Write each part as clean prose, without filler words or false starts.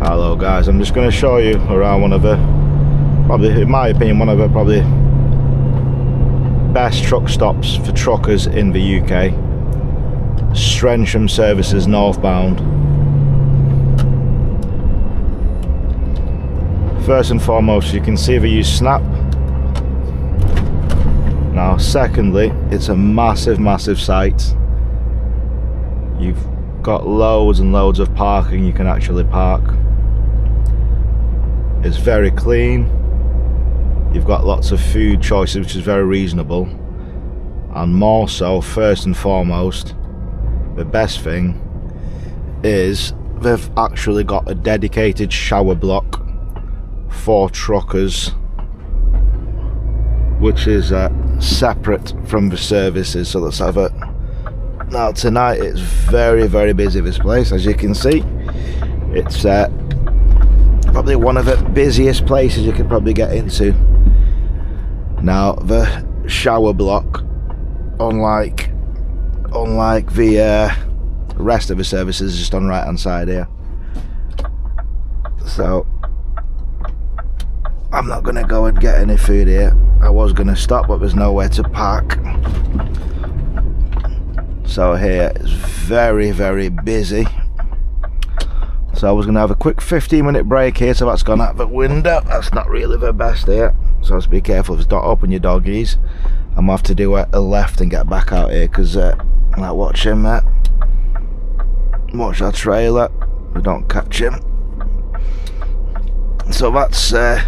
Hello guys, I'm just going to show you around one of the, probably in my opinion, one of the probably best truck stops for truckers in the UK. Strensham Services northbound. First and foremost, you can see they use Snap. Now secondly, it's a massive site. You've got loads and loads of parking you can actually park. It's very clean. You've got lots of food choices, which is very reasonable. And more so, first and foremost, the best thing is they've actually got a dedicated shower block for truckers, which is separate from the services. So let's have it. Now tonight it's very busy, this place, as you can see. It's probably one of the busiest places you could probably get into. Now the shower block, unlike the rest of the services, is just on the right hand side here. So I'm not going to go and get any food here. I was going to stop, but there's nowhere to park. So here it's very busy. So I was going to have a quick 15-minute break here, so that's gone out the window. That's not really the best here, so just be careful. Just don't open your doggies. I'm going to have to do a left and get back out here, because like, watch him there. Watch our trailer, we don't catch him. So that's the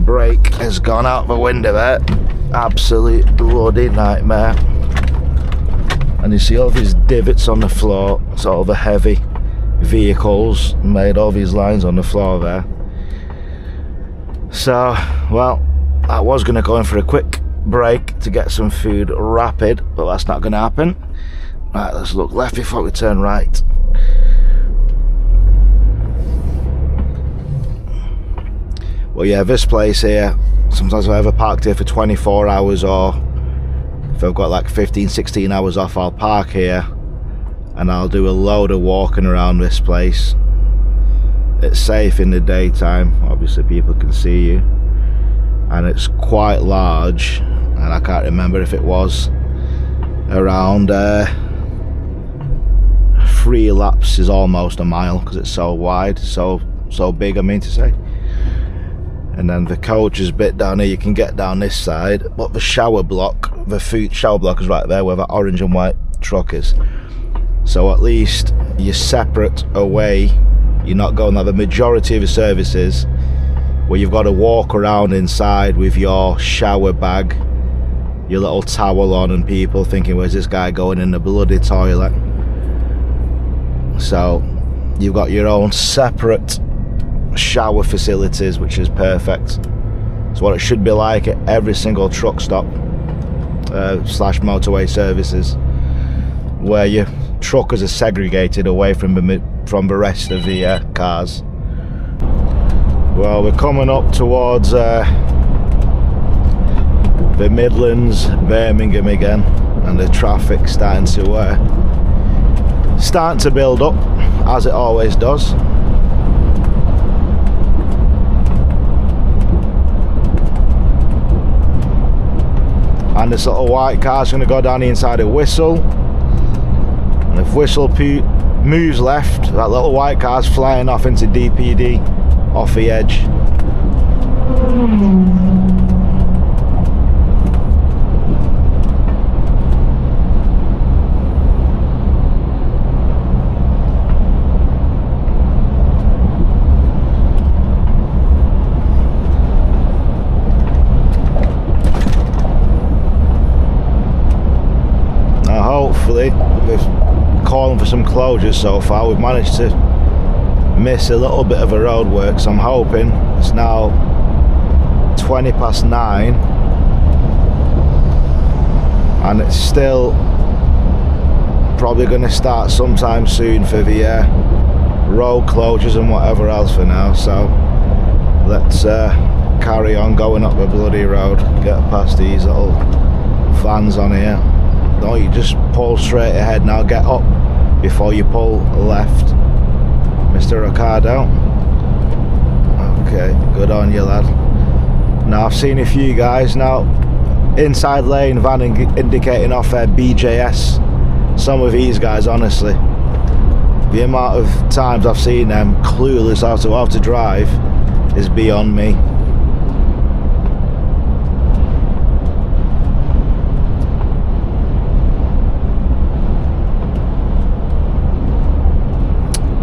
brake has gone out the window there. Absolute bloody nightmare. And you see all these divots on the floor. It's all the heavy vehicles made all these lines on the floor there. So, well, I was going to go in for a quick break to get some food rapid, but that's not going to happen. Right, let's look left before we turn right. Well, yeah, this place here, sometimes I've ever parked here for 24 hours, or if I've got like 15-16 hours off, I'll park here and I'll do a load of walking around this place. It's safe in the daytime, obviously people can see you, and it's quite large, and I can't remember if it was around 3 laps is almost a mile, because it's so wide, so big, I mean to say. And then the coaches bit down here, you can get down this side, but the shower block, the food shower block is right there where the orange and white truck is. So at least you're separate away. You're not going like the majority of the services where you've got to walk around inside with your shower bag, your little towel on, and people thinking, where's this guy going in the bloody toilet? So you've got your own separate shower facilities, which is perfect. It's what it should be like at every single truck stop slash motorway services, where your truckers are segregated away from the rest of the cars. Well, we're coming up towards the Midlands, Birmingham again, and the traffic's starting to build up, as it always does. And this little white car's going to go down the inside of Whistle, and if Whistle moves left, that little white car's flying off into DPD off the edge. Hopefully, we're calling for some closures so far. We've managed to miss a little bit of a road work, so I'm hoping. It's now 9:20, and it's still probably going to start sometime soon for the road closures and whatever else for now. So let's carry on going up the bloody road, get past these little vans on here. No, you just pull straight ahead now, get up before you pull left. Mr. Ricardo. Okay, good on you, lad. Now I've seen a few guys now inside lane van indicating off their BJS. Some of these guys, honestly, the amount of times I've seen them clueless how to drive is beyond me.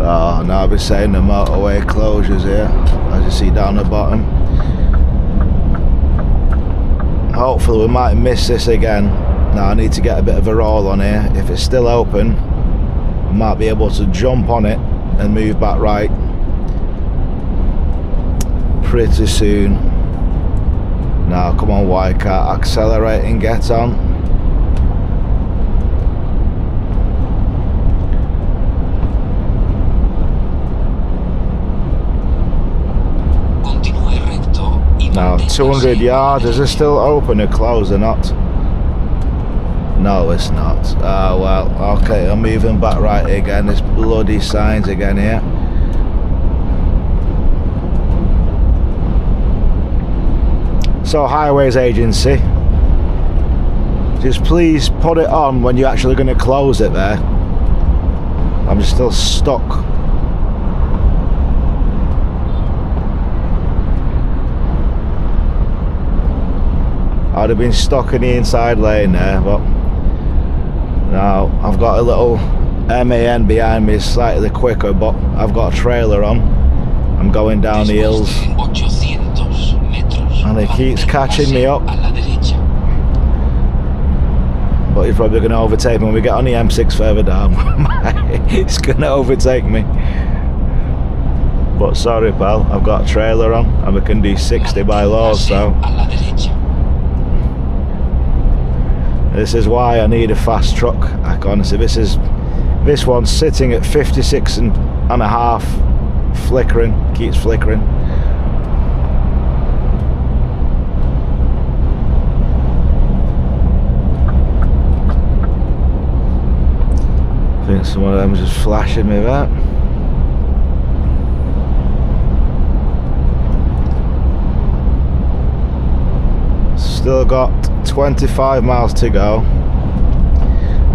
Oh, now I'll be saying the motorway closures here, as you see down the bottom. Hopefully we might miss this again. Now I need to get a bit of a roll on here. If it's still open, I might be able to jump on it and move back right pretty soon. Now come on, white car, accelerate and get on. Now 200 yards, is it still open or closed or not? No, it's not. Ah, well, okay, I'm moving back right again. There's bloody signs again here. So Highways Agency, just please put it on when you're actually going to close it there. I'm still stuck. I'd have been stuck in the inside lane there, but now I've got a little MAN behind me, slightly quicker, but I've got a trailer on. I'm going down the hills and it keeps catching me up. But he's probably going to overtake me when we get on the M6 further down. It's going to overtake me. But sorry pal, I've got a trailer on and we can do 60 by law, so this is why I need a fast truck. I can honestly, this one's sitting at 56 and a half, flickering, keeps flickering. I think some of them just flashing me there. Still got 25 miles to go.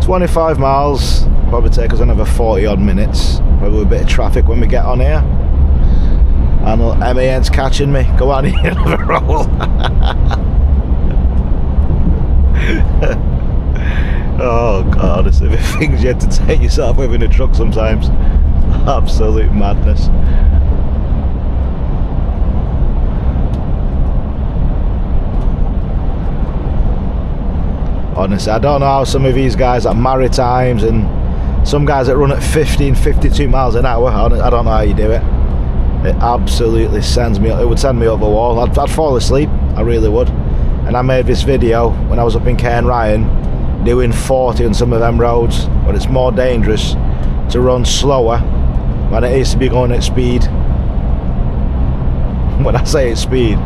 25 miles, probably take us another 40 odd minutes. Probably a bit of traffic when we get on here. And MAN's catching me. Go on, here, have a roll. Oh god, it's the things you have to take yourself with in a truck sometimes. Absolute madness. Honestly, I don't know how some of these guys at Maritimes and some guys that run at 50 and 52 miles an hour, I don't know how you do it. It absolutely sends me, it would send me up the wall. I'd fall asleep, I really would. And I made this video when I was up in Cairn Ryan doing 40 on some of them roads, but it's more dangerous to run slower than it is to be going at speed. When I say it's speed,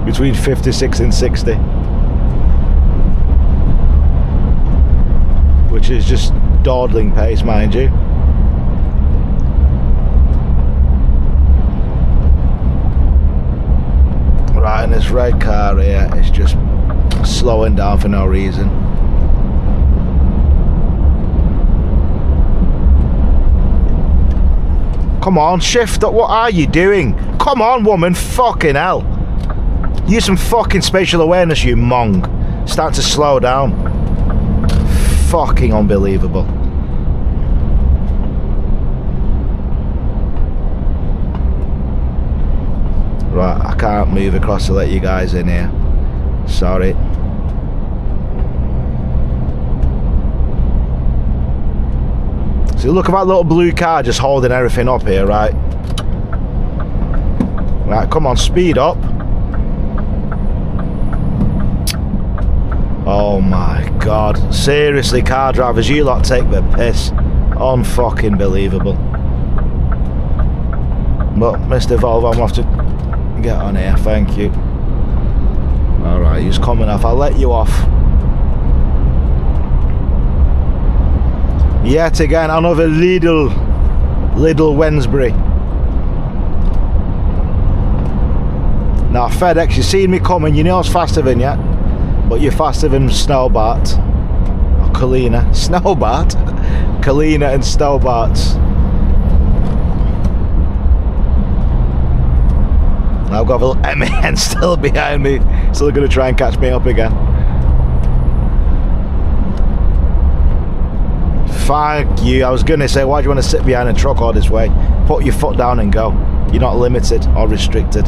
between 56 and 60. Which is just dawdling pace, mind you. Right, and this red car here is just slowing down for no reason. Come on, shift up, what are you doing? Come on, woman, fucking hell. Use some fucking spatial awareness, you mong. Start to slow down. Fucking unbelievable. Right, I can't move across to let you guys in here. Sorry. So look at that little blue car just holding everything up here, right? Right, come on, speed up. Oh my god, seriously car drivers, you lot take the piss. Unfucking believable. But Mr. Volvo, I'm gonna have to get on here, thank you. Alright, he's coming off, I'll let you off. Yet again, another Lidl Wednesbury. Now FedEx, you've seen me coming, you know it's faster than you, but you're faster than Snowbart. Or Kalina. Snowbart? Kalina and Snowbart's. Now I've got a little MAN still behind me, still going to try and catch me up again. Thank you. I was going to say, why do you want to sit behind a truck all this way? Put your foot down and go. You're not limited or restricted.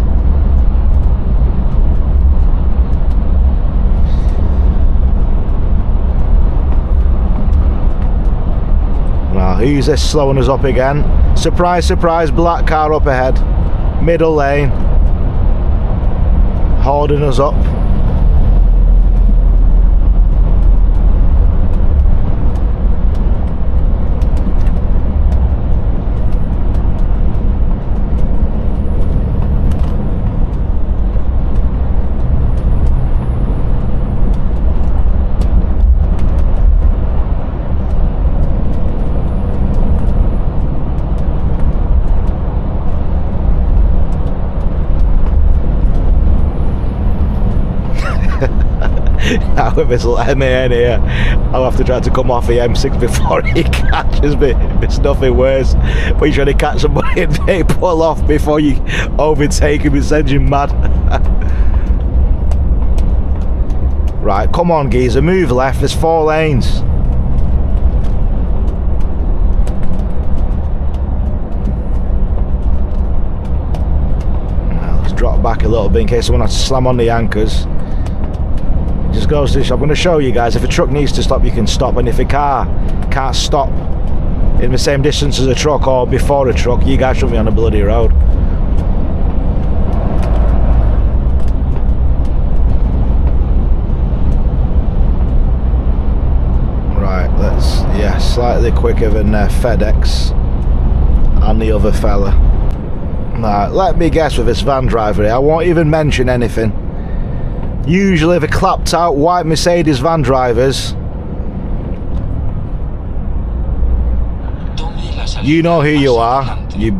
Now, who's this slowing us up again? Surprise, surprise, black car up ahead. Middle lane. Holding us up. Now with this little MAN here, I'll have to try to come off the M6 before he catches me. It's nothing worse. But you're trying to catch somebody and they pull off before you overtake him, it sends you mad. Right, come on geezer, move left, there's 4 lanes. Now let's drop back a little bit in case someone has to slam on the anchors. Just goes to this. I'm going to show you guys, if a truck needs to stop, you can stop, and if a car can't stop in the same distance as a truck or before a truck, you guys shouldn't be on the bloody road. Right, let's, yeah, slightly quicker than FedEx and the other fella. Right, let me guess with this van driver here, I won't even mention anything. Usually the clapped out white Mercedes van drivers, you know who you are, you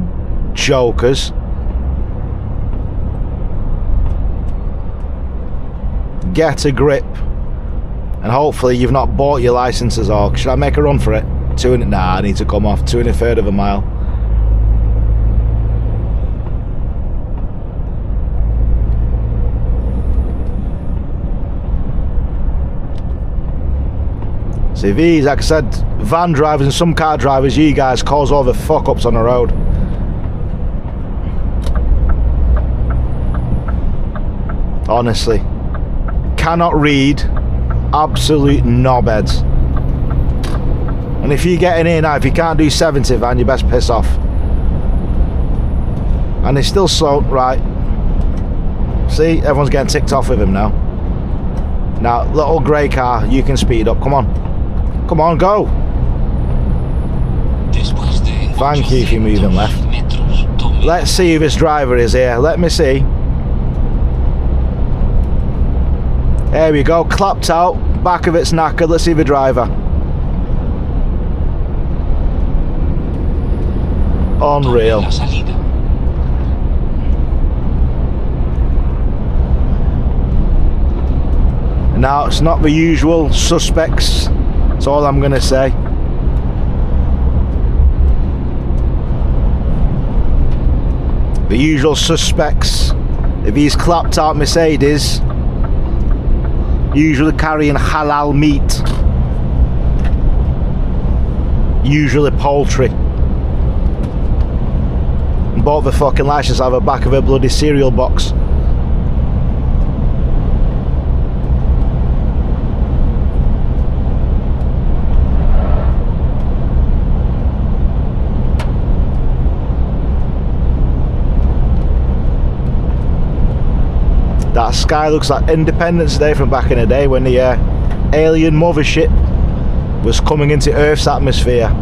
jokers. Get a grip, and hopefully you've not bought your licenses. Or should I make a run for it? Nah, I need to come off 2 1/3 of a mile. See, these, like I said, van drivers and some car drivers, you guys cause all the fuck ups on the road. Honestly, cannot read, absolute knobheads. And if you're getting in now, if you can't do 70, van, you best piss off. And he's still slow, right? See, everyone's getting ticked off with him now. Now, little grey car, you can speed up, come on. Come on, go! Thank you if you're moving left. Let's see who this driver is here. Let me see. There we go, clapped out, back of it's knackered. Let's see the driver. Unreal. Now, it's not the usual suspects. That's all I'm going to say. The usual suspects of these clapped out Mercedes, usually carrying halal meat, usually poultry. And both the fucking license have a back of a bloody cereal box. That sky looks like Independence Day from back in the day when the alien mothership was coming into Earth's atmosphere.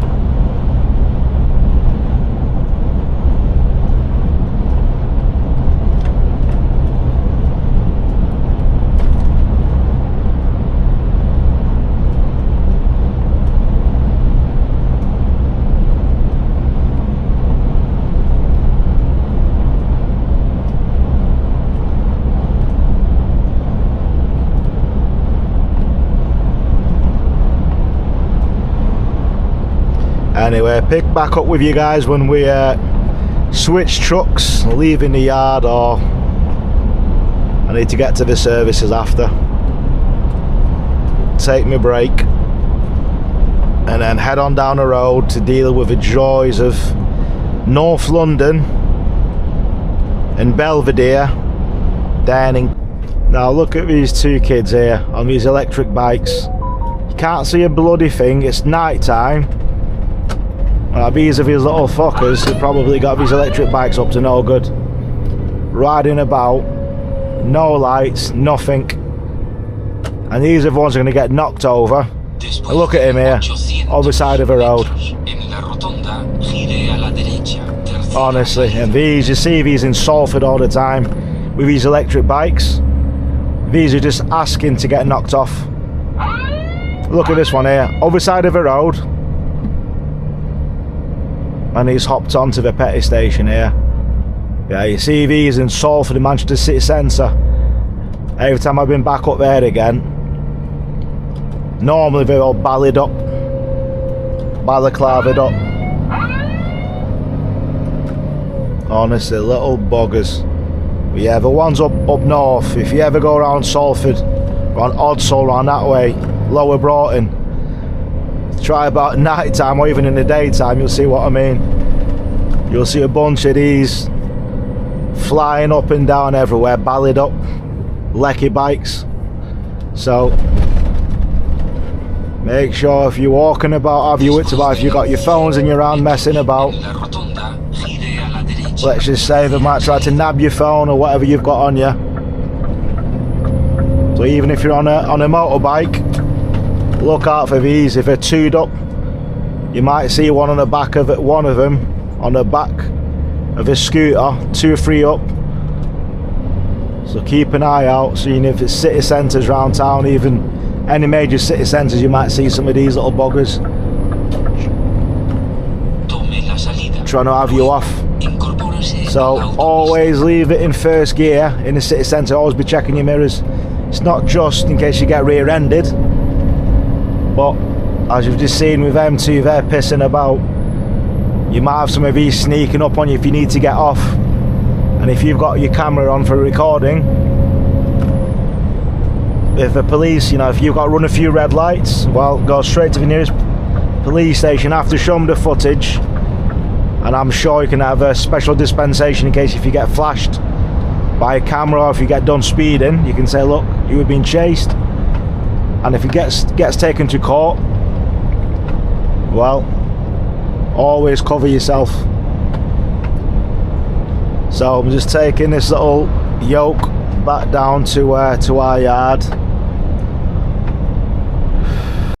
anyway, pick back up with you guys when we switch trucks, leaving the yard, or I need to get to the services after. Take my break and then head on down the road to deal with the joys of North London and Belvedere, Dining. Now look at these two kids here on these electric bikes. You can't see a bloody thing, it's night time. These are these little fuckers who probably got these electric bikes up to no good. Riding about, no lights, nothing. And these are the ones who are going to get knocked over. And look at him here, on the side of the road. Honestly, and these, you see these in Salford all the time with these electric bikes. These are just asking to get knocked off. Look at this one here, other side of the road. And he's hopped onto the petty station here. Yeah, you see these in Salford in Manchester City Centre. Every time I've been back up there again, normally they're all ballyed up, balaclavaed up. Honestly, little buggers. But yeah, the ones up north, if you ever go around Salford, around Odsall, around that way, Lower Broughton, try about night time or even in the daytime, you'll see what I mean. You'll see a bunch of these flying up and down everywhere, ballied up, lecky bikes. So make sure if you're walking about, have your wits about, if you've got your phones in your hand messing about, let's just say they might try to nab your phone or whatever you've got on you. So even if you're on a motorbike, look out for these. If they're twoed up, you might see one on the back of it, one of them on the back of a scooter, 2 or 3 up. So keep an eye out, seeing if it's city centres around town, even any major city centres, you might see some of these little buggers trying to have you off. So always leave it in first gear in the city centre, always be checking your mirrors. It's not just in case you get rear-ended, but as you've just seen with them two there pissing about, you might have some of these sneaking up on you if you need to get off. And if you've got your camera on for recording, if the police, you know, if you've got to run a few red lights, well, go straight to the nearest police station, have to show them the footage, and I'm sure you can have a special dispensation in case if you get flashed by a camera or if you get done speeding, you can say, look, you were being chased. And if it gets taken to court, well, always cover yourself. So I'm just taking this little yoke back down to our yard.